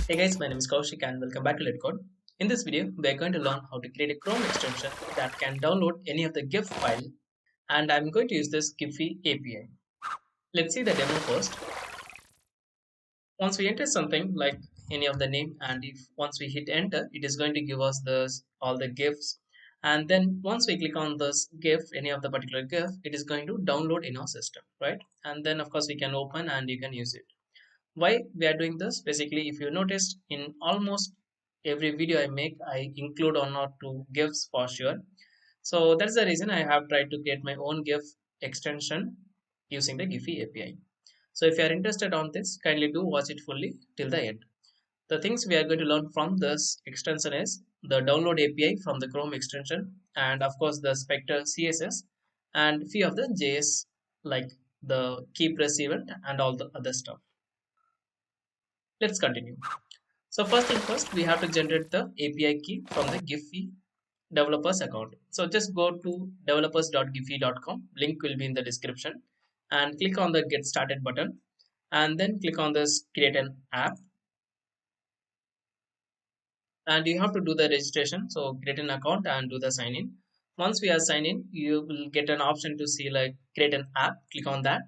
Hey guys, my name is Koushik and welcome back to LetCode. In this video, we are going to learn how to create a Chrome extension that can download any of the GIF file, and I'm going to use this Giphy API. Let's see the demo first. Once we enter something like any of the name, and if once we hit enter, it is going to give us all the GIFs. And then once we click on this GIF, any of the particular GIF, it is going to download in our system, right? And then of course we can open and you can use it. Why we are doing this? Basically, if you noticed, in almost every video I make, I include one or two GIFs for sure. So that's the reason I have tried to create my own GIF extension using the Giphy API. So if you are interested on this, kindly do watch it fully till the end. The things we are going to learn from this extension is the download API from the Chrome extension, and of course the Spectre CSS, and few of the JS like the key press event and all the other stuff. Let's continue. So first thing first, we have to generate the API key from the Giphy developers account. So just go to developers.giphy.com. Link will be in the description, and click on the get started button, and then click on this create an app, and you have to do the registration. So create an account and do the sign in. Once we are signed in, you will get an option to see like create an app. Click on that,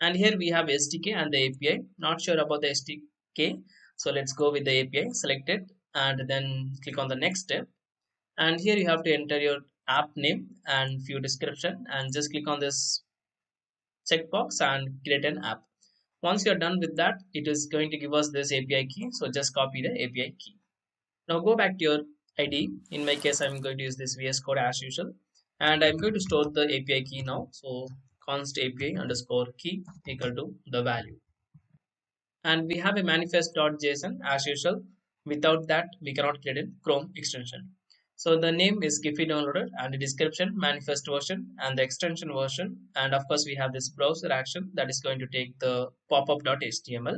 and here we have SDK and the API. Not sure about the SDK, so let's go with the API. Select it and then click on the next step, and here you have to enter your app name and few description, and just click on this checkbox and create an app. Once you're done with that, it is going to give us this API key, so just copy the API key. Now go back to your IDE. In my case, I'm going to use this VS Code as usual, and I'm going to store the API key now. So const API underscore key equal to the value, and we have a manifest.json as usual. Without that, we cannot create a Chrome extension. So the name is Giphy downloaded, and the description manifest version and the extension version, and of course we have this browser action that is going to take the popup.html,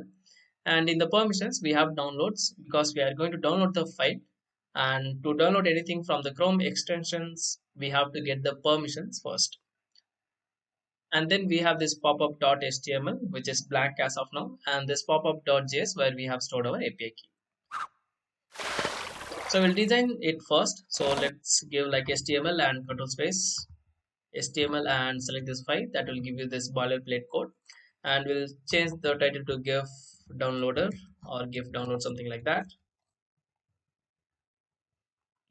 and in the permissions we have downloads because we are going to download the file, and to download anything from the Chrome extensions we have to get the permissions first. And then we have this popup.html which is blank as of now, and this popup.js where we have stored our API key. So we'll design it first. So let's give like HTML and control space HTML and select this file. That will give you this boilerplate code, and we'll change the title to GIF downloader or GIF download, something like that.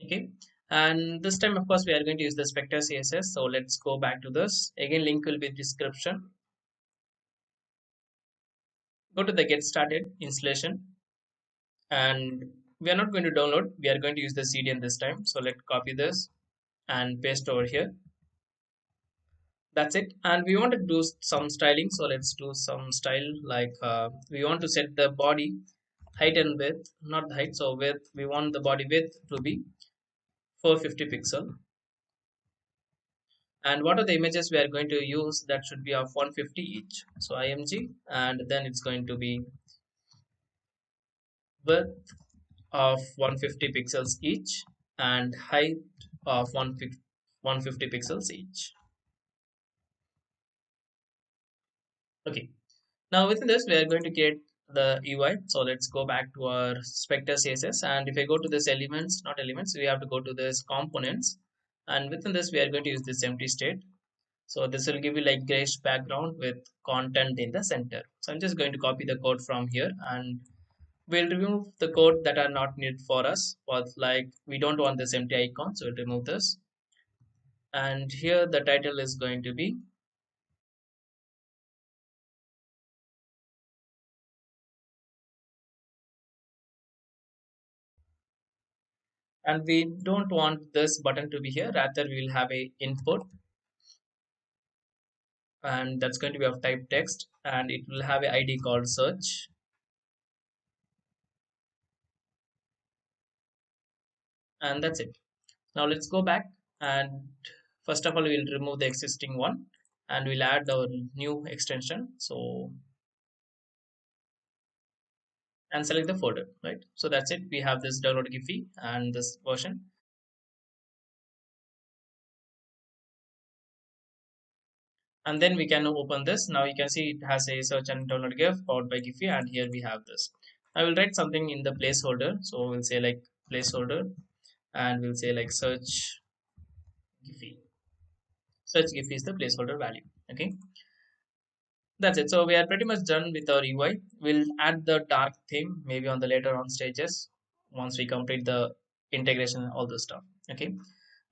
Okay, and this time of course we are going to use the Spectre CSS. So let's go back to this again. Link will be in description. Go to the get started installation, and we are not going to download, we are going to use the CDN this time. So let's copy this and paste over here. That's it. And we want to do some styling, so let's do some style like we want to set the body height and width, not the height, so width, we want the body width to be 450 pixel. And what are the images we are going to use? That should be of 150 each. So img, and then it's going to be width of 150 pixels each and height of 150 pixels each. Okay, now within this we are going to create the UI. So let's go back to our Spectre CSS, and if I go to this elements, not elements, we have to go to this components, and within this we are going to use this empty state. So this will give you like grayish background with content in the center. So I'm just going to copy the code from here, and we'll remove the code that are not needed for us, but like we don't want this empty icon, so we'll remove this. And here the title is going to be and we don't want this button to be here, rather we will have a input, and that's going to be of type text, and it will have a ID called search. And that's it. Now let's go back, and first of all we'll remove the existing one and we'll add our new extension. So and select the folder, right? So that's it. We have this download Giphy and this version. And then we can open this. Now you can see it has a search and download GIF powered by Giphy, and here we have this. I will write something in the placeholder, so we'll say like placeholder, and we'll say like Giphy. Search Giphy is the placeholder value. Okay, that's it. So we are pretty much done with our UI. We'll add the dark theme maybe on the later on stages once we complete the integration and all the stuff. Okay.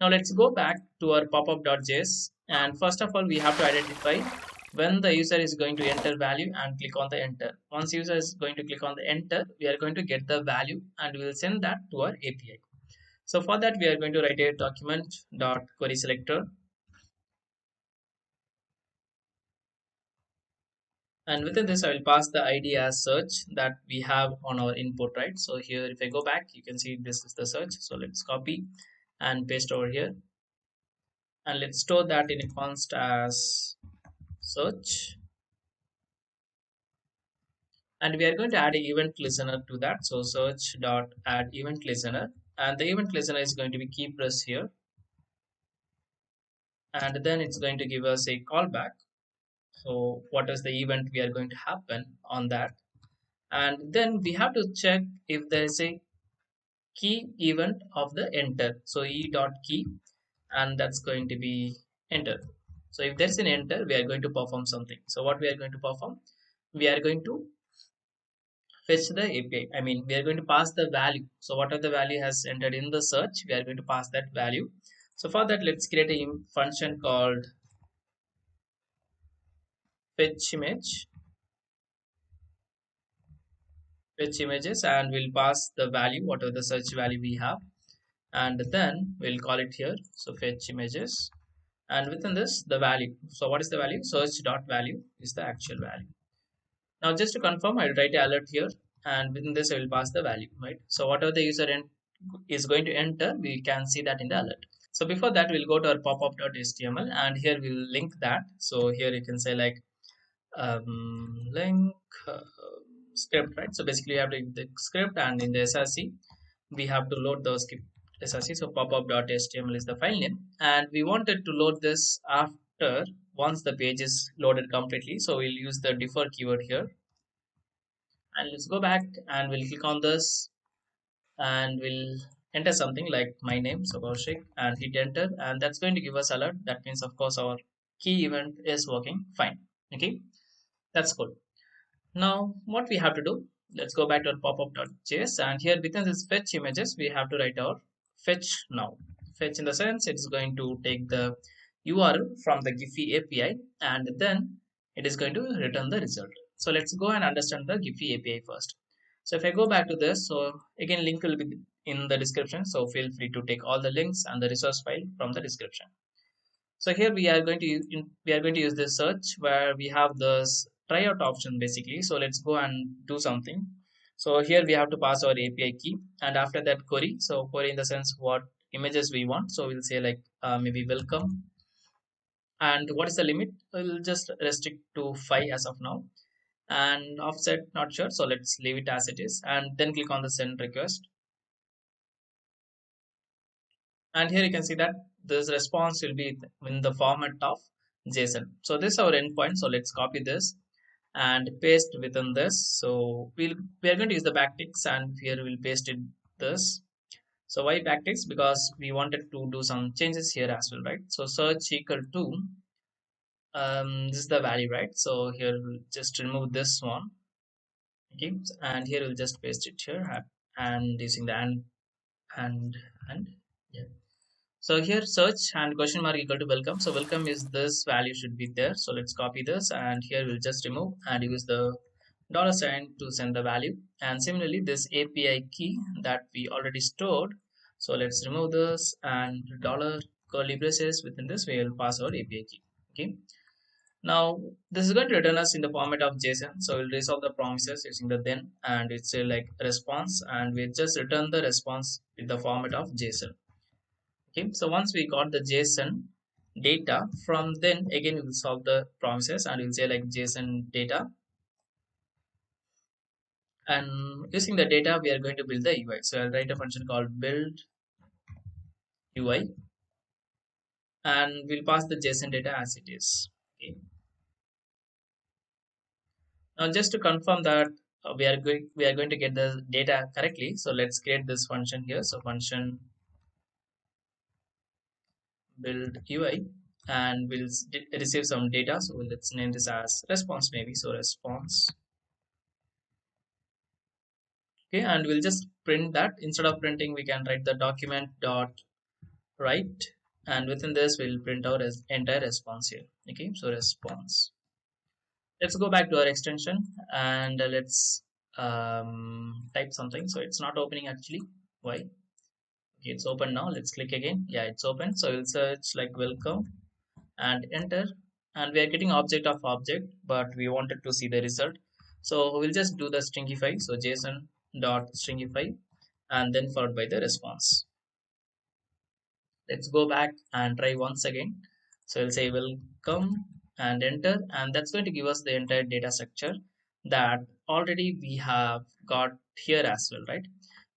Now let's go back to our popup.js, and first of all we have to identify when the user is going to enter value and click on the enter. Once user is going to click on the enter, we are going to get the value and we will send that to our API. So for that we are going to write a document dot query selector, and within this I will pass the ID as search that we have on our input, right? So here if I go back, you can see this is the search. So let's copy and paste over here, and let's store that in a const as search, and we are going to add an event listener to that. So search dot add event listener, and the event listener is going to be key press here, and then it's going to give us a callback. So what is the event we are going to happen on that, and then we have to check if there is a key event of the enter. So e dot key, and that's going to be enter. So if there's an enter, we are going to perform something. So what we are going to perform, we are going to fetch the API. I mean, we are going to pass the value. So whatever the value has entered in the search, we are going to pass that value. So for that, let's create a function called fetch image, fetch images, and we'll pass the value, whatever the search value we have, and then we'll call it here. So fetch images, and within this the value. So what is the value? Search dot value is the actual value. Now just to confirm, I'll write a alert here, and within this I will pass the value, right? So whatever the user is going to enter, we can see that in the alert. So before that, we'll go to our popup.html, and here we'll link that. So here you can say like link script, right? So basically you have to give the script, and in the src we have to load the script src. So popup.html is the file name, and we wanted to load this after once the page is loaded completely. So we'll use the defer keyword here, and let's go back and we'll click on this, and we'll enter something like my name, so Koushik, and hit enter, and that's going to give us alert. That means of course our key event is working fine. Okay, that's cool. Now what we have to do, let's go back to our popup.js, and here within this fetch images we have to write our fetch now. Fetch in the sense it's going to take the URL from the Giphy API, and then it is going to return the result. So let's go and understand the Giphy API first. So if I go back to this, so again link will be in the description, so feel free to take all the links and the resource file from the description. So here we are going to use this search where we have this tryout option basically. So let's go and do something. So here we have to pass our API key, and after that query. So query in the sense what images we want. So we'll say like maybe welcome, and what is the limit? We'll just restrict to 5 as of now, and offset not sure, so let's leave it as it is, and then click on the send request, and here you can see that this response will be in the format of JSON. So this is our endpoint, so let's copy this and paste within this. So we are going to use the backticks, and here we'll paste it this. So why backticks? Because we wanted to do some changes here as well, right? So search equal to this is the value, right? So here we'll just remove this one. Okay, and here we'll just paste it here, and using the and yeah. So here search and question mark equal to welcome. So welcome is this value should be there. So let's copy this, and here we'll just remove and use the dollar sign to send the value. And similarly this API key that we already stored, so let's remove this, and dollar curly braces, within this we will pass our API key. Okay, now this is going to return us in the format of JSON. So we'll resolve the promises using the then, and it's a like response, and we just return the response with the format of JSON. Okay, so once we got the JSON data from, then again we will solve the promises, and we'll say like JSON data, and using the data we are going to build the UI. So I'll write a function called build UI, and we'll pass the JSON data as it is. Okay, now just to confirm that we are going to get the data correctly. So let's create this function here. So function build UI, and we'll receive some data. So let's name this as response maybe. So response. Okay, and we'll just print that. Instead of printing, we can write the document dot write, and within this we'll print our entire response here. Okay, so response. Let's go back to our extension, and let's type something. So it's not opening actually. Why? Okay, it's open now. Let's click again. Yeah, it's open. So we'll search like welcome and enter, and we are getting object of object, but we wanted to see the result. So we'll just do the stringify. So JSON dot stringify, and then followed by the response. Let's go back and try once again. So we'll say welcome and enter, and that's going to give us the entire data structure that already we have got here as well, right?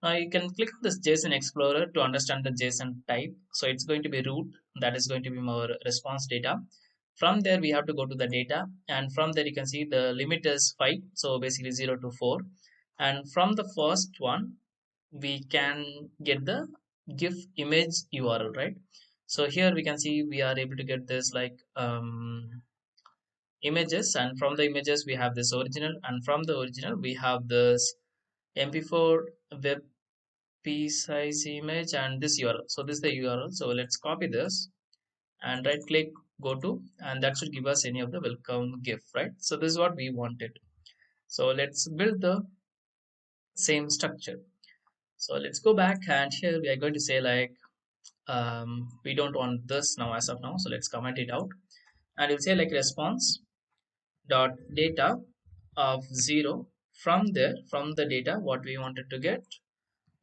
Now you can click on this JSON Explorer to understand the JSON type. So it's going to be root, that is going to be more response data. From there we have to go to the data, and from there you can see the limit is 5, so basically 0 to 4. And from the first one we can get the GIF image URL, right? So here we can see we are able to get this like images, and from the images we have this original, and from the original we have this mp4 web p size image and this URL. So this is the URL. So let's copy this and right click, go to, and that should give us any of the welcome GIF, right? So this is what we wanted. So let's build the same structure. So let's go back, and here we are going to say like we don't want this now as of now. So let's comment it out, and we'll say like response dot data of 0. From there, from the data, what we wanted to get,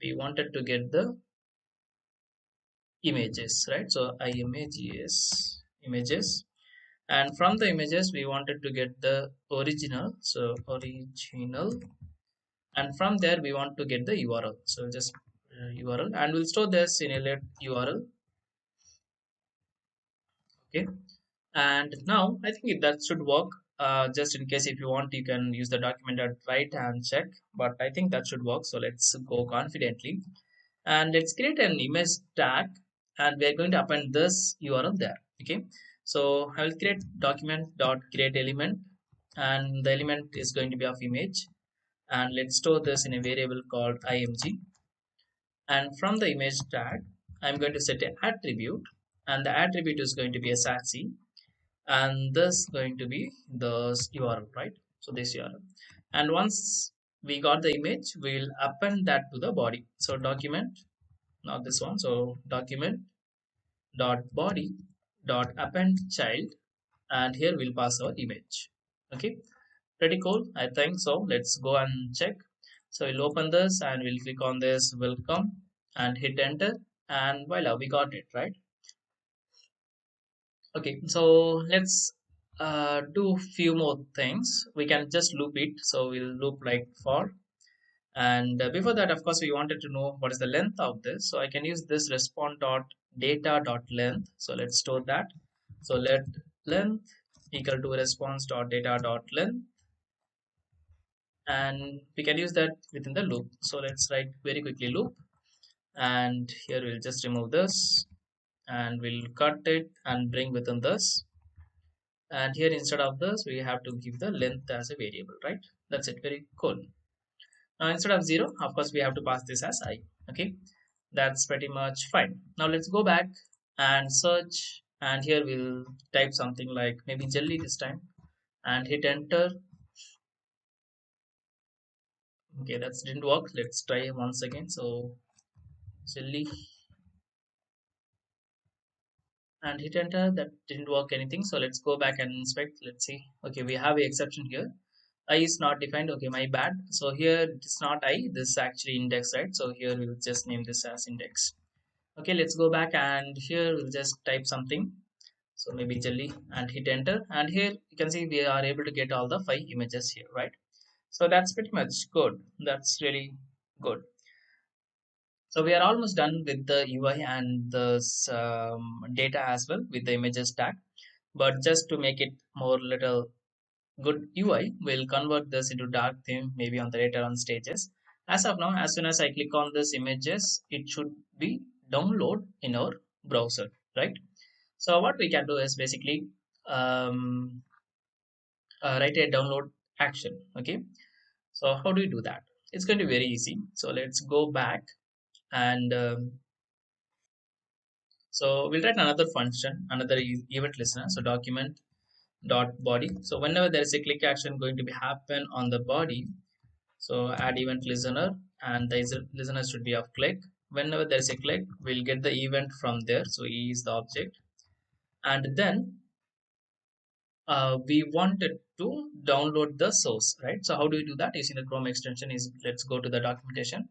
we wanted to get the images, right? So images, and from the images we wanted to get the original. So original, and from there we want to get the URL. So just URL, and we'll store this in a let URL. Okay, and now I think that should work. Just in case if you want, you can use the document at right and check, but I think that should work. So let's go confidently, and let's create an image tag, and we're going to append this URL there. Okay, so I will create document dot create element, and the element is going to be of image, and let's store this in a variable called img. And from the image tag I'm going to set an attribute, and the attribute is going to be a sassy, and this going to be the URL, right? So this URL, and once we got the image, we'll append that to the body. So document, not this one, so document dot body dot append child, and here we'll pass our image. Okay, pretty cool, I think. So let's go and check. So we'll open this, and we'll click on this welcome and hit enter, and voila, we got it, right? Okay, so let's do few more things. We can just loop it. So we'll loop like for, and before that, of course, we wanted to know what is the length of this. So I can use this respond dot data dot length. So let's store that. So let length equal to response dot data dot length, and we can use that within the loop. So let's write very quickly loop, and here we'll just remove this, and we'll cut it and bring within this, and here instead of this we have to give the length as a variable, right? That's it, very cool. Now instead of 0, of course we have to pass this as I. Okay, that's pretty much fine. Now let's go back and search, and here we'll type something like maybe jelly this time, and hit enter. Okay, that didn't work. Let's try once again. So jelly, and hit enter. That didn't work anything. So let's go back and inspect. Let's see. Okay, we have an exception here. I is not defined. Okay, my bad. So here it's not I, this is actually index, right? So here we'll just name this as index. Okay, let's go back, and here we'll just type something. So maybe jelly, and hit enter, and here you can see we are able to get all the 5 images here, right? So that's pretty much good. That's really good. So we are almost done with the UI and the data as well with the images tag. But just to make it more little good UI, we'll convert this into dark theme maybe on the later on stages. As of now, as soon as I click on this images, it should be download in our browser, right? So what we can do is basically um, write a download action. Okay, so how do we do that? It's going to be very easy. So let's go back and so we'll write another function, another event listener. So document dot body. So whenever there is a click action going to be happen on the body, so add event listener, and the listener should be of click. Whenever there is a click, we'll get the event from there. So E is the object, and then we wanted to download the source, right? So how do we do that? Using the Chrome extension is, let's go to the documentation.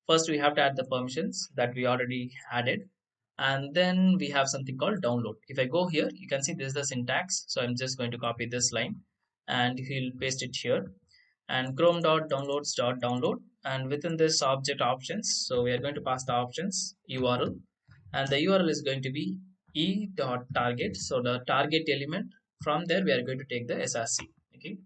First, we have to add the permissions that we already added, and then we have something called download. If I go here, you can see this is the syntax. So I'm just going to copy this line and we'll paste it here, and chrome.downloads.download, and within this object options, so we are going to pass the options URL, and the URL is going to be e.target. So the target element, from there we are going to take the src. Okay,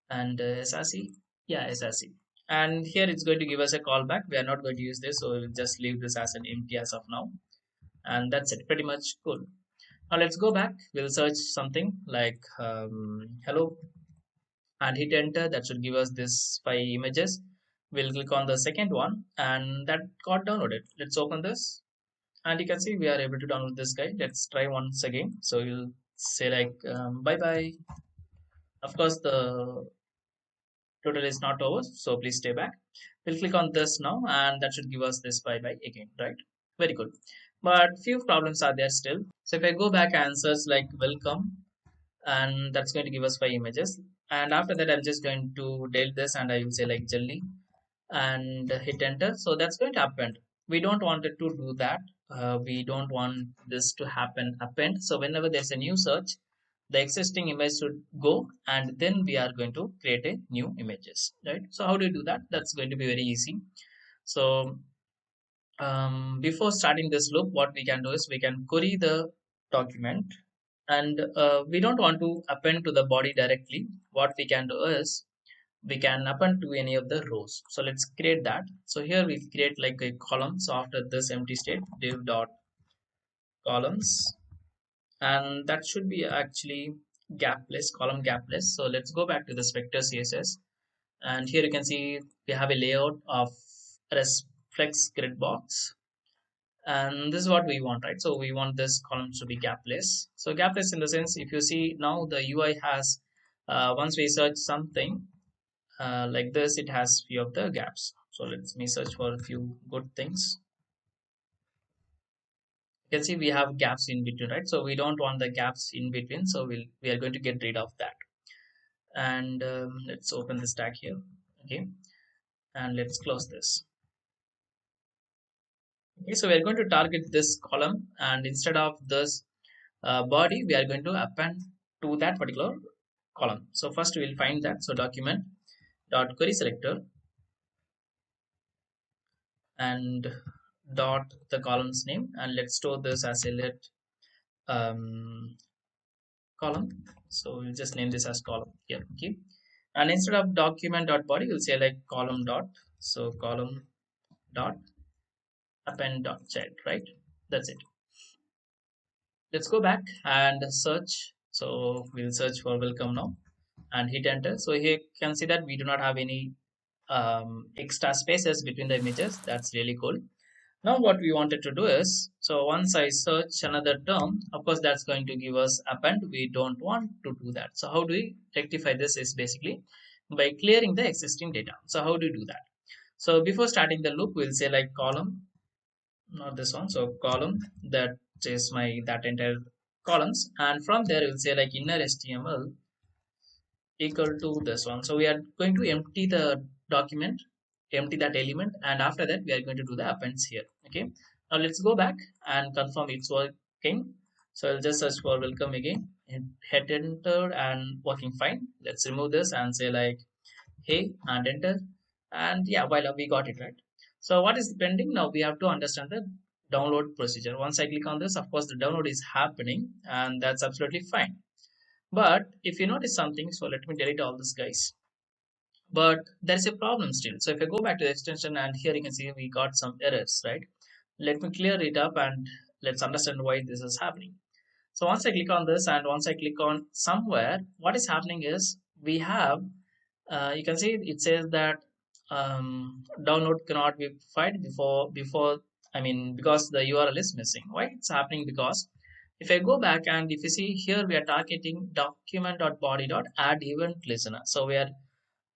and src, yeah, src, and here it's going to give us a callback. We are not going to use this, so we'll just leave this as an empty as of now, and that's it, pretty much cool. Now let's go back. We'll search something like hello and hit enter. That should give us this 5 images. We'll click on the second one and that got downloaded. Let's open this, and you can see we are able to download this guy. Let's try once again. So you'll say like bye bye. Of course the total is not over, so please stay back. We'll click on this now, and that should give us this bye bye again, right? Very good, but few problems are there still. So if I go back and search like welcome, and that's going to give us 5 images, and after that I'm just going to delete this and I will say like jelly and hit enter. So that's going to append. We don't want it to do that. We don't want this to happen append. So whenever there's a new search, the existing image should go, and then we are going to create a new images, right? So how do you do that? That's going to be very easy. So before starting this loop, what we can do is we can query the document, and we don't want to append to the body directly. What we can do is we can append to any of the rows. So let's create that. So here we create like a column. So after this empty state, div dot columns, and that should be actually gapless, column gapless. So let's go back to the vector css, and here you can see we have a layout of reflex grid box, and this is what we want, right? So we want this column to be gapless. So gapless in the sense, if you see now the UI has once we search something like this, it has few of the gaps. So let me search for a few good things. You can see we have gaps in between, right? So we don't want the gaps in between, so we are going to get rid of that. And let's open this tag here. Okay, and let's close this. Okay, so we are going to target this column, and instead of this body, we are going to append to that particular column. So first we will find that. So document dot query selector and dot the column's name, and let's store this as a let column. So we'll just name this as column here. Okay, and instead of document dot body, we'll say like column dot, so column dot append dot child, right? That's it. Let's go back and search. So we'll search for welcome now and hit enter. So here you can see that we do not have any extra spaces between the images. That's really cool. Now what we wanted to do is, so once I search another term, of course that's going to give us append. We don't want to do that. So how do we rectify this is basically by clearing the existing data. So how do you do that? So before starting the loop, we'll say like column, not this one, so column, that is my that entire columns, and from there we'll say like inner HTML equal to this one. So we are going to empty the document, empty that element, and after that we are going to do the appends here. Okay, now let's go back and confirm it's working. So I'll just search for welcome again and hit enter, and working fine. Let's remove this and say like hey and enter, and yeah, voila, we got it, right? So what is pending now? We have to understand the download procedure. Once I click on this, of course the download is happening, and that's absolutely fine. But if you notice something, so let me delete all this guys. But there is a problem still. So if I go back to the extension, and here you can see we got some errors, right? Let me clear it up and let's understand why this is happening. So once I click on this and once I click on somewhere, what is happening is we have, you can see it says that download cannot be verified before, I mean, because the URL is missing. Why it's happening? Because if I go back and if you see here, we are targeting document.body.add event listener. So we are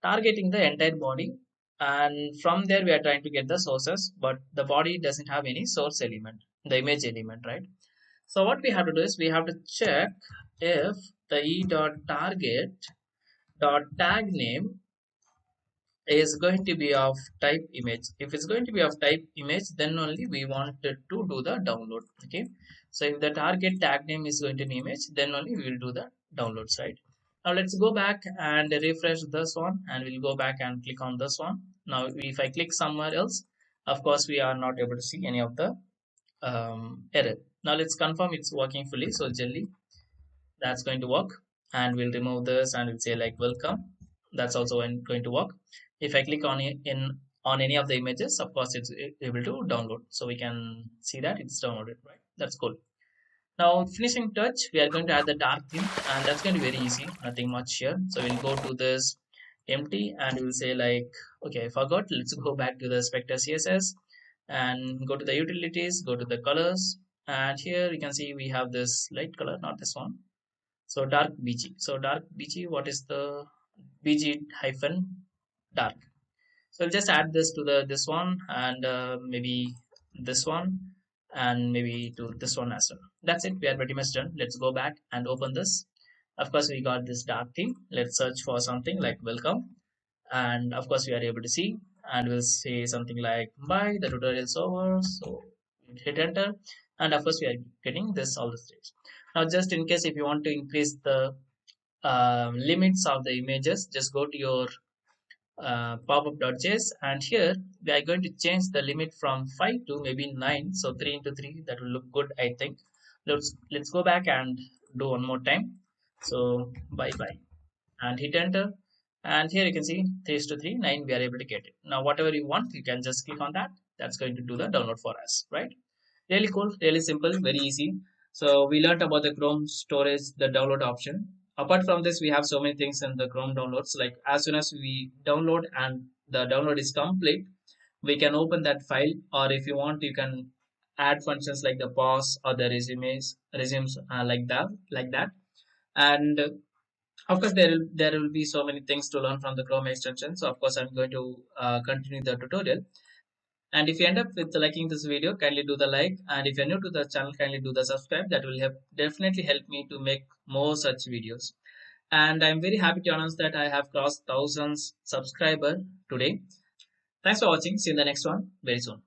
targeting the entire body, and from there we are trying to get the sources, but the body doesn't have any source element, the image element, right? So what we have to do is we have to check if the e.target dot tag name is going to be of type image. If it's going to be of type image, then only we want to do the download. Okay, so if the target tag name is going to be image, then only we will do the downloads, right? Now let's go back and refresh this one, and we'll go back and click on this one. Now if I click somewhere else, of course we are not able to see any of the error. Now let's confirm it's working fully. So jelly, that's going to work, and we'll remove this and we'll say like welcome. That's also going to work. If I click on it on any of the images, of course it's able to download, so we can see that it's downloaded, right? That's cool. Now finishing touch, we are going to add the dark theme, and that's going to be very easy, nothing much here. So we'll go to this empty and we'll say like, okay, I forgot, let's go back to the spectre css and go to the utilities, go to the colors, and here you can see we have this light color, not this one. So dark bg, so dark bg, what is the bg hyphen dark? So we'll just add this to the this one, and maybe this one, and maybe to this one as well. That's it, we are pretty much done. Let's go back and open this. Of course we got this dark theme. Let's search for something like welcome, and of course we are able to see, and we'll say something like bye, the tutorial is over. So hit enter, and of course we are getting this all the states. Now just in case if you want to increase the limits of the images, just go to your popup.js, and here we are going to change the limit from 5 to maybe 9, so 3 into 3, that will look good, I think. Let's go back and do one more time. So bye bye, and hit enter, and here you can see 3 is to 3 9, we are able to get it. Now whatever you want, you can just click on that. That's going to do the download for us, right? Really cool, really simple, very easy. So we learned about the Chrome storage, the download option. Apart from this, we have so many things in the Chrome downloads. Like as soon as we download and the download is complete, we can open that file, or if you want, you can add functions like the pause or the resumes, like that. And of course, there will be so many things to learn from the Chrome extension. So of course, I'm going to continue the tutorial. And if you end up with liking this video, kindly do the like. And if you're new to the channel, kindly do the subscribe. That will definitely help me to make more such videos. And I'm very happy to announce that I have crossed thousands subscriber today. Thanks for watching. See you in the next one very soon.